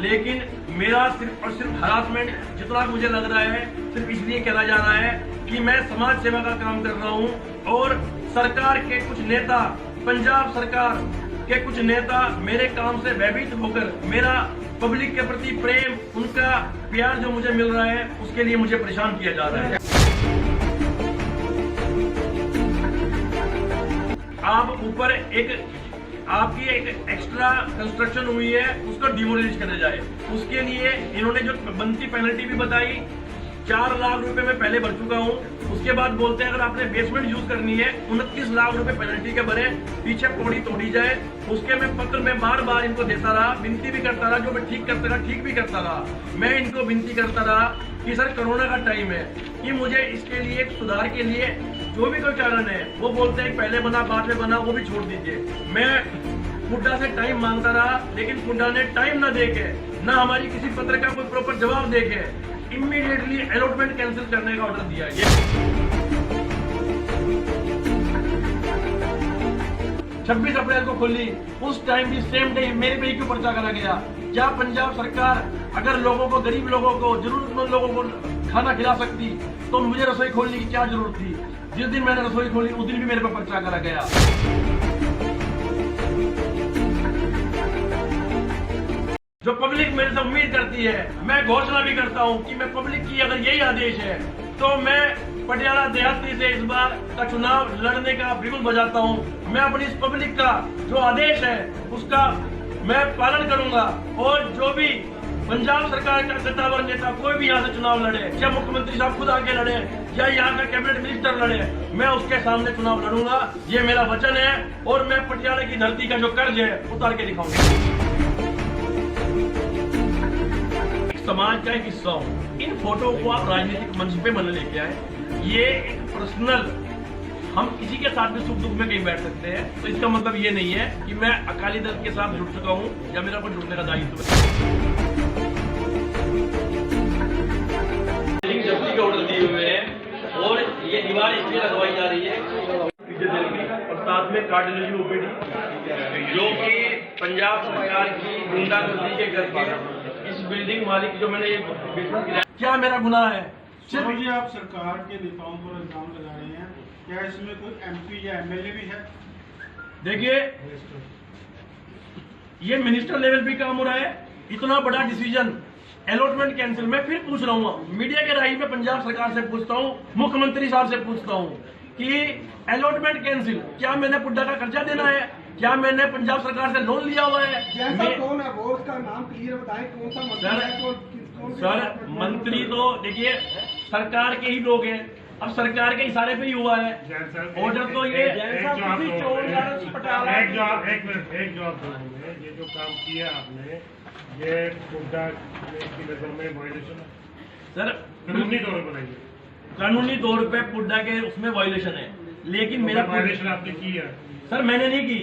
लेकिन मेरा सिर्फ और सिर्फ हरासमेंट जितना मुझे लग रहा है सिर्फ इसलिए करा जा रहा है कि मैं समाज सेवा का काम कर रहा हूं और सरकार के कुछ नेता, पंजाब सरकार के कुछ नेता मेरे काम से भयभीत होकर मेरा पब्लिक के प्रति प्रेम, उनका प्यार जो मुझे मिल रहा है उसके लिए मुझे परेशान किया जा रहा है। आप ऊपर आपकी एक एक्स्ट्रा कंस्ट्रक्शन हुई है उसको डिमोलिश करे जाए, उसके लिए इन्होंने जो बनती पेनल्टी भी बताई 4 लाख रुपए मैं पहले भर चुका हूं। उसके बाद बोलते हैं अगर आपने बेसमेंट यूज करनी है 29 लाख रुपए पेनल्टी के भरे, पीछे पौड़ी तोड़ी जाए। उसके मैं पत्र में बार बार इनको देता रहा, विनती भी करता रहा, जो मैं ठीक करता रहा ठीक भी करता रहा। मैं इनको विनती करता रहा कि सर कोरोना का टाइम है कि मुझे इसके लिए सुधार के लिए जो भी कोई कारण है, वो बोलते हैं पहले बना बाद में बना, वो भी छोड़ दीजिए। मैं पुड्डा से टाइम मांगता रहा लेकिन पुड्डा ने टाइम ना देके, ना हमारी किसी पत्र का कोई प्रॉपर जवाब देके इमीडिएटली अलॉटमेंट कैंसिल करने का ऑर्डर दिया है। 26 अप्रैल को खोली, उस टाइम भी सेम डे मेरे पे ही क्यों पर्चा करा गया? क्या पंजाब सरकार अगर लोगों को, गरीब लोगों को, जरूरतमंद लोगों को खाना खिला सकती तो मुझे रसोई खोलने की क्या जरूरत थी? जिस दिन मैंने रसोई खोली उस दिन भी मेरे पे पर्चा करा गया। जो पब्लिक मेरे से उम्मीद करती है, मैं घोषणा भी करता हूं कि मैं पब्लिक की अगर यही आदेश है तो मैं पटियाला देहाती से इस बार का चुनाव लड़ने का बिगुल बजाता हूं। मैं अपनी इस पब्लिक का जो आदेश है उसका मैं पालन करूंगा और जो भी पंजाब सरकार का सत्तावर नेता कोई भी यहाँ से चुनाव लड़े, या मुख्यमंत्री साहब खुद आके लड़े या यहाँ का कैबिनेट मिनिस्टर लड़े, मैं उसके सामने चुनाव लड़ूंगा। ये मेरा वचन है और मैं पटियाला की धरती का जो कर्ज है उतार के दिखाऊंगा। समाज का एक हिस्सा हूं। इन फोटो को आप राजनीतिक मंच पे मन लेके आए, ये एक पर्सनल, हम किसी के साथ भी सुख दुख में कहीं बैठ सकते हैं, तो इसका मतलब ये नहीं है कि मैं अकाली दल के साथ जुड़ चुका हूं या मेरा कोई जुड़ने का दायित्व है। जब्ती के ऑर्डर दिए हुए हैं और ये दीवार इसलिए लगवाई जा रही है और साथ में कार्डियोलॉजी ओपीडी जो कि पंजाब सरकार की गुंडागर्दी के करके इस बिल्डिंग मालिक जो मैंने ये बेसमेंट गिराया, क्या मेरा गुनाह है? सिर्फ जी आप सरकार के नेताओं पर इल्जाम लगा रहे हैं, क्या इसमें कोई एमपी या एमएलए भी है? देखिए ये मिनिस्टर लेवल पे काम हो रहा है, इतना बड़ा डिसीजन अलॉटमेंट कैंसिल। मैं फिर पूछ रहा हूँ, मीडिया के राही में पंजाब सरकार से पूछता हूँ, मुख्यमंत्री साहब से पूछता हूँ कि अलॉटमेंट कैंसिल, क्या मैंने पुड्डा का कर्जा देना है? क्या मैंने पंजाब सरकार से लोन लिया हुआ है? कौन है वो, उसका नाम क्लियर बताएं, कौन सा मंत्री है? सर मंत्री तो देखिए सरकार के ही लोग हैं, अब सरकार के इशारे पे ही हुआ है ऑर्डर। तो ये एक जवाब दूंगा, ये जो काम किया आपने, ये पुड्डा की नजर में वायलेशन है सर? कानूनी तौर पर बताइए। कानूनी तौर पे पुड्डा के उसमें वायलेशन है, लेकिन मेरा वायलेशन आपने की है? सर मैंने नहीं की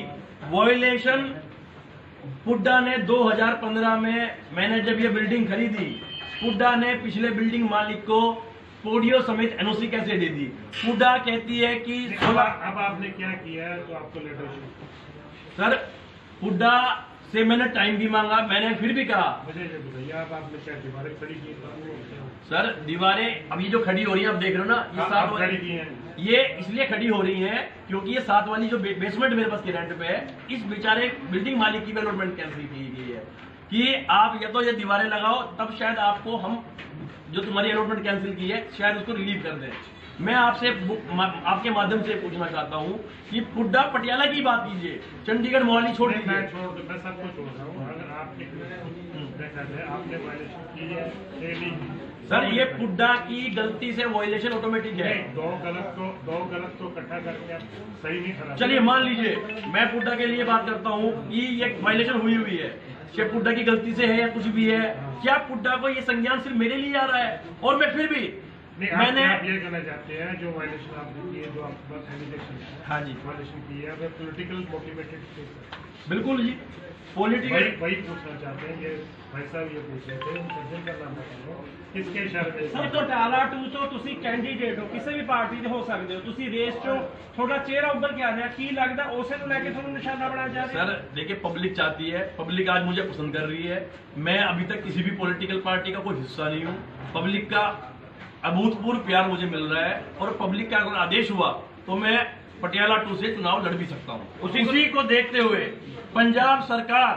वायलेशन। पुड्डा ने 2015 में मैंने जब ये बिल्डिंग खरीदी, पुड्डा ने पिछले बिल्डिंग मालिक को पोडियो समेत एनओसी कैसे दे दी? पुड्डा कहती है कि अब आपने क्या किया है तो आपको लेटर? सर पुड्डा से मैंने टाइम भी मांगा, मैंने फिर भी कहा। मुझे ये बताइए आपने क्या दीवारें खड़ी की? सर दीवारें अभी जो खड़ी हो रही हैं आप देख रहे हो ना, ये 7 वाली, ये इसलिए खड़ी हो रही हैं क्योंकि ये 7 वाली जो बेसमेंट मेरे पास किराए पे है, इस बेचारे बिल्डिंग मालिक की अलॉटमेंट कैंसिल की गई है कि आप या तो ये दीवारें लगाओ तब शायद आपको हम जो तुम्हारी अलॉटमेंट कैंसिल की है शायद उसको रिलीव कर दें। मैं आपसे आपके माध्यम से पूछना चाहता हूँ कि पुड्डा पटियाला की बात कीजिए, चंडीगढ़ मोहाली छोड़ दीजिए। मैं सबको छोड़ रहा हूँ। अगर आपने आपने वायलेशन की है सर, ये पुड्डा की गलती से वायलेशन ऑटोमेटिक है। दो गलत तो इकट्ठा करके आप सही नहीं करा। चलिए मान लीजिए मैं पुड्डा के लिए बात करता हूँ कि ये वायलेशन हुई है, क्या पुड्डा की गलती से है या कुछ भी है? क्या पुड्डा को ये संज्ञान सिर्फ मेरे लिए आ रहा है? और मैं फिर भी मैंने आप ये कहना चाहते हैं जो वायलेशन आपने की है, जो आपके पास एलिगेशन है, हाँ जी वायलेशन की है, पॉलिटिकल मोटिवेटेड? बिल्कुल जी। पॉलिटिकल वही पूछना चाहते हैं, ये भाई साहब ये पूछ रहे थे सज्जन का नाम बताओ किसके इशारे ਸਰ ਘੋਟਾਲਾ 2 ਤੋਂ ਤੁਸੀਂ ਕੈਂਡੀਡੇਟ ਹੋ, ਕਿਸੇ ਵੀ ਪਾਰਟੀ ਦੇ ਹੋ ਸਕਦੇ ਹੋ, ਤੁਸੀਂ ਰੇਸ ਚੋਂ ਤੁਹਾਡਾ ਚਿਹਰਾ ਉੱਭਰ ਕੇ ਆ ਰਿਹਾ, ਕੀ ਲੱਗਦਾ ਉਸੇ ਨੂੰ ਲੈ ਕੇ ਤੁਹਾਨੂੰ ਨਿਸ਼ਾਨਾ ਬਣਾਇਆ ਜਾ ਰਿਹਾ? सर देखिए, पब्लिक चाहती है, पब्लिक आज मुझे पसंद कर रही है। मैं अभी तक किसी भी पॉलिटिकल पार्टी का कोई हिस्सा नहीं हूँ। पब्लिक का अभूतपूर्व प्यार मुझे मिल रहा है और पब्लिक का अगर आदेश हुआ तो मैं पटियाला 2 से चुनाव लड़ भी सकता हूँ। उसी को देखते हुए पंजाब सरकार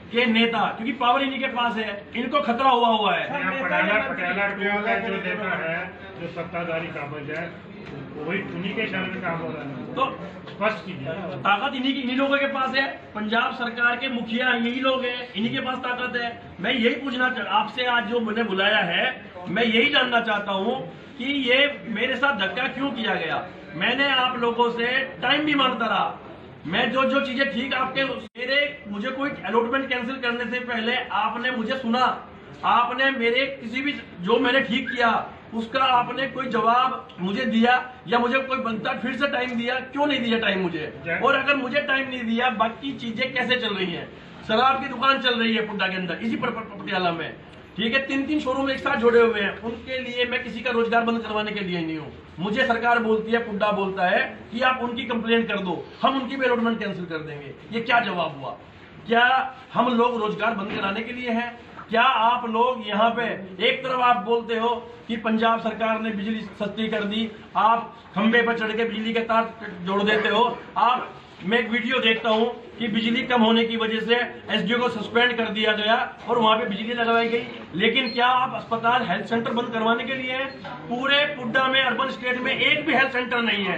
के नेता, क्योंकि पावर इन्हीं के पास है, इनको खतरा हुआ है। पटियाला टू का जो नेता है, जो सत्ताधारी काबिज है, वही उन्हीं के इशारे में काम हो रहा है, तो स्पष्ट कीजिए। ताकत इन्हीं लोगों के पास है। पंजाब सरकार के मुखिया यही लोग हैं, इन्हीं के पास ताकत है। मैं यही पूछना आपसे, आज जो मैंने बुलाया है, मैं यही जानना चाहता हूँ कि ये मेरे साथ धक्का क्यों किया गया। मैंने आप लोगों से टाइम भी मांगता रहा, मैं जो चीजें ठीक आपके मुझे कोई अलॉटमेंट कैंसिल करने से पहले आपने मुझे सुना, आपने मेरे किसी भी जो मैंने ठीक किया उसका आपने कोई जवाब मुझे दिया, या मुझे कोई बनता फिर से टाइम दिया? क्यों नहीं दिया टाइम मुझे? और अगर मुझे टाइम नहीं दिया, बाकी चीजें कैसे चल रही हैं? शराब की दुकान चल रही है पुड्डा के अंदर, इसी पटियाला में, ठीक है, 3 शोरूम एक साथ जोड़े हुए हैं। उनके लिए मैं किसी का रोजगार बंद करवाने के लिए नहीं हूँ। मुझे सरकार बोलती है, पुड्डा बोलता है कि आप उनकी कंप्लेंट कर दो, हम उनकी भी अलॉटमेंट कैंसिल कर देंगे। ये क्या जवाब हुआ? क्या हम लोग रोजगार बंद कराने के लिए हैं? क्या आप लोग यहाँ पे एक तरफ आप बोलते हो कि पंजाब सरकार ने बिजली सस्ती कर दी, आप खंबे पर चढ़ के बिजली के तार जोड़ देते हो। आप मैं एक वीडियो देखता हूँ कि बिजली कम होने की वजह से एसडीओ को सस्पेंड कर दिया गया और वहां पे बिजली लगवाई गई, लेकिन क्या आप अस्पताल हेल्थ सेंटर बंद करवाने के लिए हैं? पूरे पुड्डा में, अर्बन स्टेट में एक भी हेल्थ सेंटर नहीं है।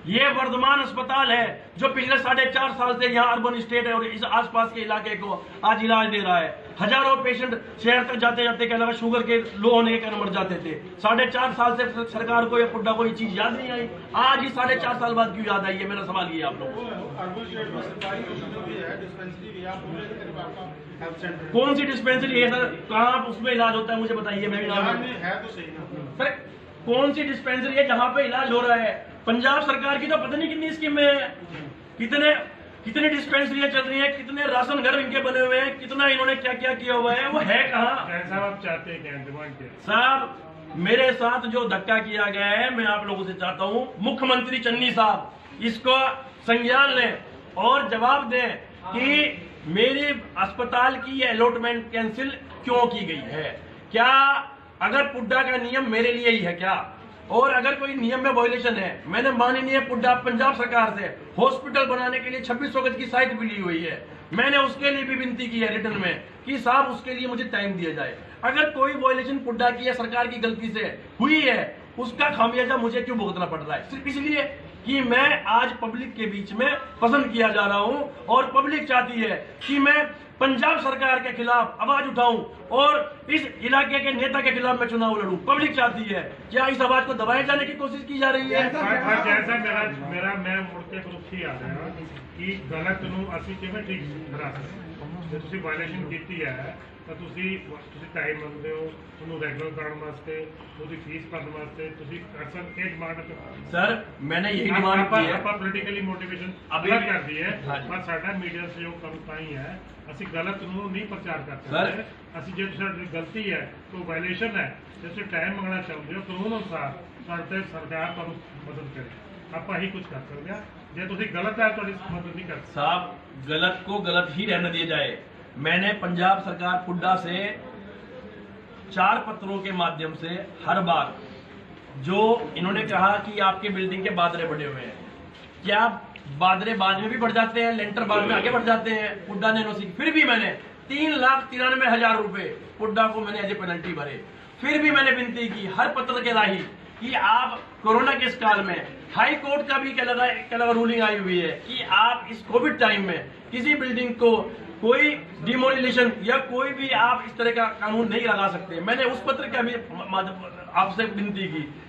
ये वर्धमान अस्पताल है जो पिछले 4.5 साल से यहाँ अर्बन स्टेट है और इस आसपास के इलाके को आज इलाज दे रहा है। हजारों पेशेंट शहर तक जाते जाते क्या लगा शुगर के लो होने के कारण मर जाते थे। 4.5 साल से सरकार को या पुड्डा को ये चीज याद नहीं आई, आज ही 4.5 साल बाद क्यों याद आई है? मेरा सवाल ये आप लोगों को। कौन सी डिस्पेंसरी है सर? कहाँ उसमें इलाज होता है मुझे बताइए। मैं है तो सही ना सर, कौन सी डिस्पेंसरी है जहाँ पे इलाज हो रहा है? पंजाब सरकार की तो पता नहीं कितनी स्कीमें हैं, कितने डिस्पेंसरियां चल रही हैं, कितने राशन घर इनके बने हुए हैं, कितना इन्होंने क्या क्या किया हुआ है, वो है कहाँ? साहब आप चाहते हैं क्या डिमांड के? साहब, मेरे साथ जो धक्का किया गया है, मैं आप लोगों से चाहता हूँ मुख्यमंत्री चन्नी साहब इसको संज्ञान लें और जवाब दें कि मेरे अस्पताल की ये अलॉटमेंट कैंसिल क्यों की गई है। क्या अगर पुड्डा का नियम मेरे लिए ही है क्या? और अगर कोई नियम में वायलेशन है, मैंने माननीय पुड्डा पंजाब सरकार से हॉस्पिटल बनाने के लिए 2600 गज की साइट भी ली हुई है। मैंने उसके लिए भी विनती की है रिटर्न में कि साहब उसके लिए मुझे टाइम दिया जाए। अगर कोई वायलेशन पुड्डा की या सरकार की गलती से हुई है, उसका खामियाजा मुझे क्यों भुगतना पड़ रहा है? सिर्फ इसलिए कि मैं आज पब्लिक के बीच में पसंद किया जा रहा हूं और पब्लिक चाहती है कि मैं पंजाब सरकार के खिलाफ आवाज उठाऊं और इस इलाके के नेता के खिलाफ मैं चुनाव लड़ूं। पब्लिक चाहती है। क्या इस आवाज को दबाए जाने की कोशिश की जा रही है? जैसा मेरा मैं मुड़ के ग्रुप ही आ रहा कि गलत ਨੂੰ ਅਸੀਂ ਕਿਵੇਂ ਠੀਕ ਕਰਾ ਸਕਦੇ? ਜੇ ਤੁਸੀਂ ਵਾਇਲੇਸ਼ਨ ਕੀਤੀ ਹੈ ਤਾਂ ਤੁਸੀਂ ਟਾਈਮ ਮੰਗਦੇ ਹੋ, ਤੁਹਾਨੂੰ ਰੈਗੂਲਰ ਕਰਨ ਵਾਸਤੇ, ਉਹਦੀ ਫੀਸ ਭਰਨ ਵਾਸਤੇ ਤੁਸੀਂ ਅਕਸਰ ਇਹ ਡਿਮਾਂਡ सर मैंने यही डिमांड की है। ਆਪਾਂ ਪੋਲੀਟੀਕਲੀ ਮੋਟੀਵੇਸ਼ਨ अभी ਅਲੱਗ ਕਰਦੀ ਹੈ, ਹਾਂਜੀ। ਪਰ ਸਾਡਾ ਮੀਡੀਆ ਸਹਿਯੋਗ ਕਰਨ ਤਾਂ ਹੀ ਹੈ। ਅਸੀਂ ਗਲਤ ਨੂੰ ਨਹੀਂ ਪ੍ਰਚਾਰ ਕਰ ਸਰ, ਸਕਦੇ। ਅਸੀਂ ਜੇ ਸਾਡੀ ਗਲਤੀ ਹੈ ਕੋਈ ਵਾਇਲੇਸ਼ਨ ਹੈ, ਜੇ ਤੁਸੀਂ ਟਾਈਮ ਮੰਗਣਾ ਚਾਹੁੰਦੇ ਹੋ ਕਾਨੂੰਨ ਅਨੁਸਾਰ ਸਾਡੇ ਸਰਕਾਰ ਤੁਹਾਨੂੰ ਮਦਦ ਕਰੇ। ਆਪਾਂ ਹੀ ਕੁਝ ਕਰ ਸਕਦੇ ਹਾਂ। ਜੇ ਤੁਸੀਂ ਗਲਤ ਹੈ ਤੁਹਾਡੀ ਮਦਦ नहीं कर सकते। साहब, गलत को गलत ही रहने दिया जाए। मैंने पंजाब सरकार पुड्डा से 4 पत्रों के माध्यम से हर बार जो इन्होंने कहा कि आपके बिल्डिंग के बादरे बढ़े हुए हैं, क्या बादरे बाद में भी बढ़ जाते हैं, लेंटर बाद में आगे बढ़ जाते हैं? पुड्डा ने एनओसी, फिर भी मैंने 3,93,000 रुपए पुड्डा को मैंने एज ए पेनल्टी भरे। फिर भी मैंने विनती की हर पत्र के राही कि आप कोरोना के इस काल में, हाई कोर्ट का भी क्या लगा रूलिंग आई हुई है कि आप इस कोविड टाइम में किसी बिल्डिंग को कोई डिमोलिशन या कोई भी आप इस तरह का कानून नहीं लगा सकते। मैंने उस पत्र का भी आपसे विनती की